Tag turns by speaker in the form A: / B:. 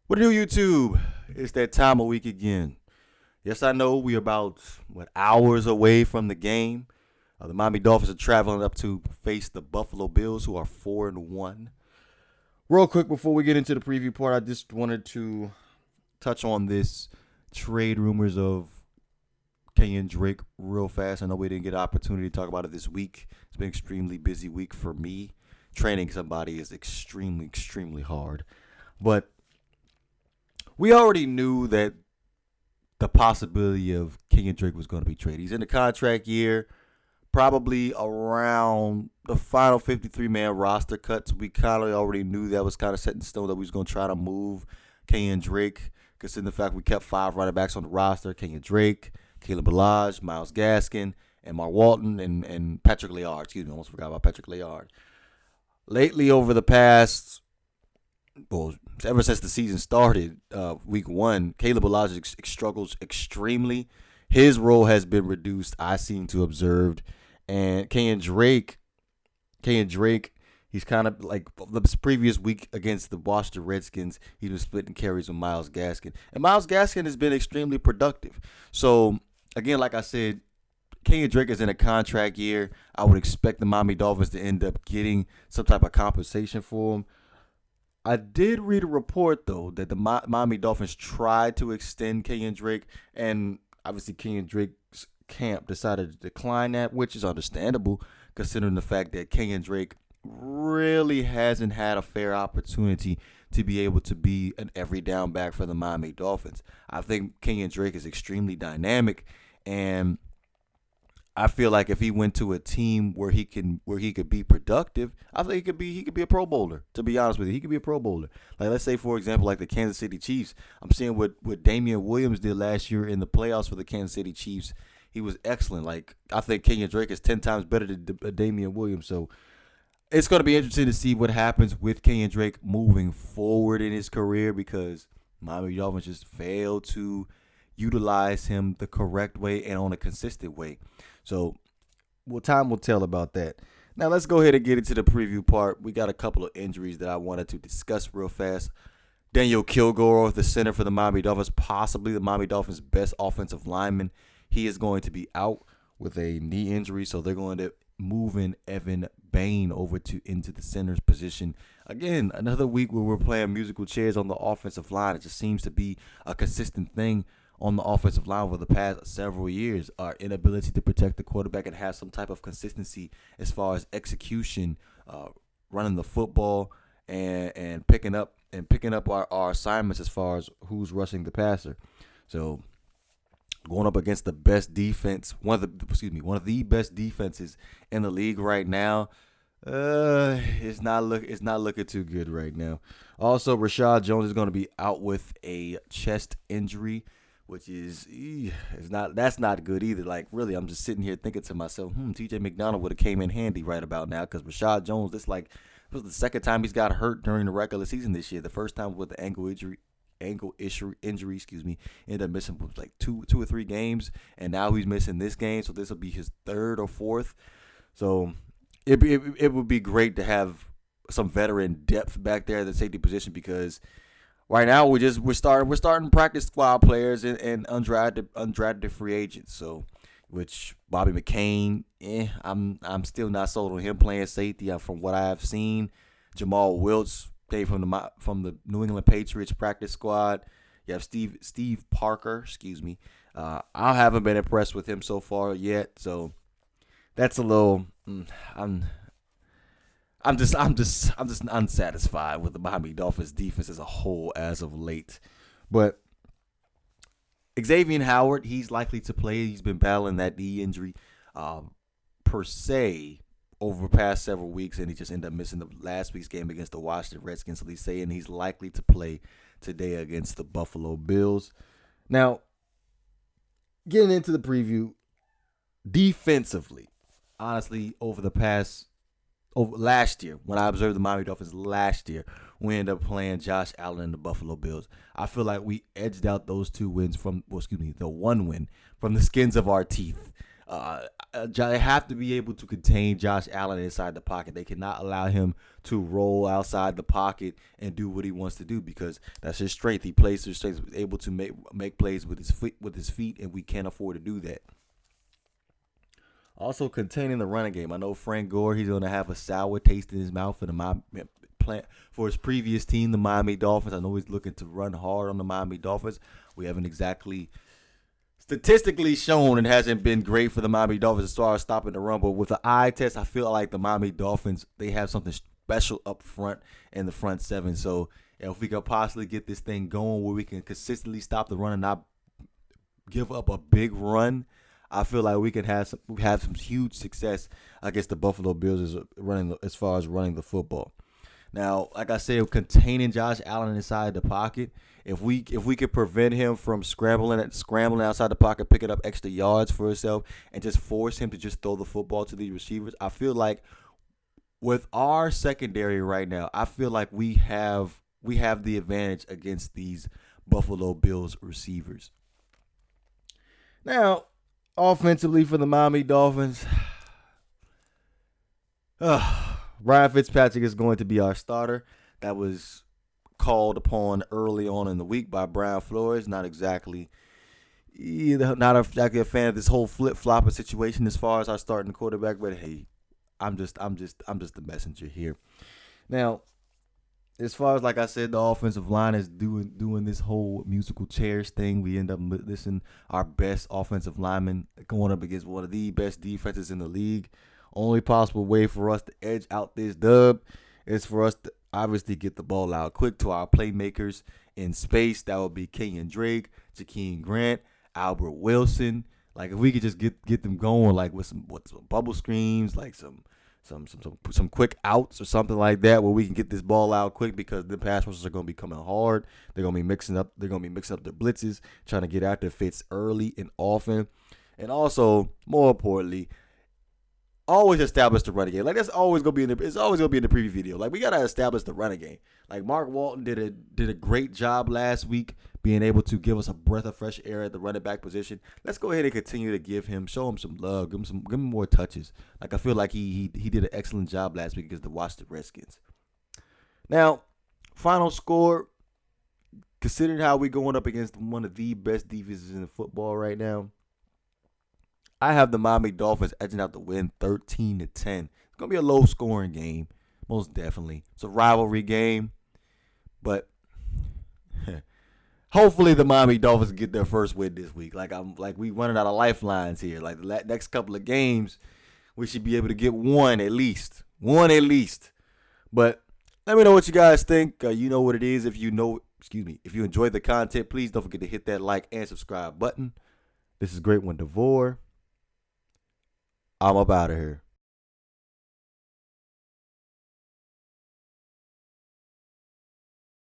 A: What do YouTube? It's that time of week again. Yes, I know we're about hours away from the game. The Miami Dolphins are traveling up to face the Buffalo Bills, who are 4-1. Real quick before we get into the preview part, I just wanted to touch on this trade rumors of Kenyon Drake real fast. I know we didn't get an opportunity to talk about it this week. It's been an extremely busy week for me. Training somebody is extremely hard, but we already knew that the possibility of Kenyon Drake was going to be traded. He's in the contract year, probably around the final 53-man roster cuts. We kind of already knew that was kind of set in stone that we was going to try to move Kenyon Drake, considering the fact we kept 5 running backs on the roster: Kenyon Drake, Caleb Balaj, Myles Gaskin, and Mark Walton, and Patrick Laird. Excuse me, I almost forgot about Patrick Laird. Lately, over the past, ever since the season started, week 1, Caleb Balaj struggles extremely. His role has been reduced, I seem to observed. And Kenyon Drake, he's kind of like the previous week against the Washington Redskins, he was splitting carries with Myles Gaskin. And Myles Gaskin has been extremely productive. So, again, like I said, Kenyon Drake is in a contract year. I would expect the Miami Dolphins to end up getting some type of compensation for him. I did read a report, though, that the Miami Dolphins tried to extend Kenyon Drake, and obviously Kenyon Drake's camp decided to decline that, which is understandable considering the fact that Kenyon Drake really hasn't had a fair opportunity to be able to be an every down back for the Miami Dolphins. I think Kenyon Drake is extremely dynamic, and I feel like if he went to a team where he could be productive, I think he could be a Pro Bowler. To be honest with you, he could be a Pro Bowler. Like, let's say, for example, like the Kansas City Chiefs. I'm seeing what Damian Williams did last year in the playoffs for the Kansas City Chiefs. He was excellent. Like, I think Kenyon Drake is 10 times better than Damian Williams. So it's going to be interesting to see what happens with Kenyon Drake moving forward in his career, because Miami Dolphins just failed to utilize him the correct way and on a consistent way. So, time will tell about that. Now, let's go ahead and get into the preview part. We got a couple of injuries that I wanted to discuss real fast. Daniel Kilgore, the center for the Miami Dolphins, possibly the Miami Dolphins' best offensive lineman. He is going to be out with a knee injury, so they're going to move in Evan Bain over into the center's position. Again, another week where we're playing musical chairs on the offensive line. It just seems to be a consistent thing on the offensive line over the past several years. Our inability to protect the quarterback and have some type of consistency as far as execution, running the football, and picking up our assignments as far as who's rushing the passer. So going up against the best defense, one of the best defenses in the league right now, it's not looking too good right now. Also, Rashad Jones is going to be out with a chest injury, which that's not good either. Like, really, I'm just sitting here thinking to myself, TJ McDonald would have came in handy right about now, because Rashad Jones, this was the second time he's got hurt during the regular season this year. The first time with the ankle injury, ended up missing like two or three games, and now he's missing this game, so this will be his third or fourth. So it would be great to have some veteran depth back there at the safety position, because right now we're starting practice squad players and undrafted free agents. So, which Bobby McCain, I'm still not sold on him playing safety. From what I have seen, Jamal Wiltz came from the New England Patriots practice squad. You have Steve Parker. I haven't been impressed with him so far yet. So that's a little. I'm just unsatisfied with the Miami Dolphins defense as a whole as of late. But Xavier Howard, he's likely to play. He's been battling that knee injury per se over the past several weeks, and he just ended up missing the last week's game against the Washington Redskins. So he's saying he's likely to play today against the Buffalo Bills. Now, getting into the preview, defensively, honestly, over last year, when I observed the Miami Dolphins last year, we ended up playing Josh Allen and the Buffalo Bills. I feel like we edged out those 2 wins the one win from the skins of our teeth. They have to be able to contain Josh Allen inside the pocket. They cannot allow him to roll outside the pocket and do what he wants to do because that's his strength. He plays to his strength, able to make plays with his feet, and we can't afford to do that. Also, containing the running game. I know Frank Gore, he's going to have a sour taste in his mouth for his previous team, the Miami Dolphins. I know he's looking to run hard on the Miami Dolphins. We haven't exactly statistically shown it hasn't been great for the Miami Dolphins as far as stopping the run. But with the eye test, I feel like the Miami Dolphins, they have something special up front in the front seven. So if we could possibly get this thing going where we can consistently stop the run and not give up a big run, I feel like we can have some huge success against the Buffalo Bills as far as running the football. Now, like I said, containing Josh Allen inside the pocket, if we could prevent him from scrambling outside the pocket, picking up extra yards for himself, and just force him to just throw the football to these receivers, I feel like with our secondary right now, I feel like we have the advantage against these Buffalo Bills receivers. Now, offensively for the Miami Dolphins, Ryan Fitzpatrick is going to be our starter. That was called upon early on in the week by Brian Flores. Not exactly a fan of this whole flip-flopping situation as far as our starting quarterback, but hey, I'm just the messenger here. Now, as far as, like I said, the offensive line is doing this whole musical chairs thing. We end up missing our best offensive lineman going up against one of the best defenses in the league. Only possible way for us to edge out this dub is for us to obviously get the ball out quick to our playmakers in space. That would be Kenyon Drake, Jakeem Grant, Albert Wilson. Like if we could just get them going, like with some bubble screens, like some quick outs or something like that, where we can get this ball out quick because the pass rushers are going to be coming hard. They're going to be mixing up their blitzes, trying to get after Fitz early and often, and also more importantly, always establish the running game. Like that's always gonna be in the preview video. Like we gotta establish the running game. Like Mark Walton did a great job last week being able to give us a breath of fresh air at the running back position. Let's go ahead and continue to show him some love, give him more touches. Like I feel like he did an excellent job last week against the Washington Redskins. Now, final score. Considering how we're going up against one of the best defenses in football right now, I have the Miami Dolphins edging out the win 13-10. It's going to be a low-scoring game, most definitely. It's a rivalry game, but hopefully the Miami Dolphins get their first win this week. Like we running out of lifelines here. Like the next couple of games, we should be able to get one at least. But let me know what you guys think. You know what it is. If you enjoyed the content, please don't forget to hit that like and subscribe button. This is GreatOne DeVore. I'm up out of here.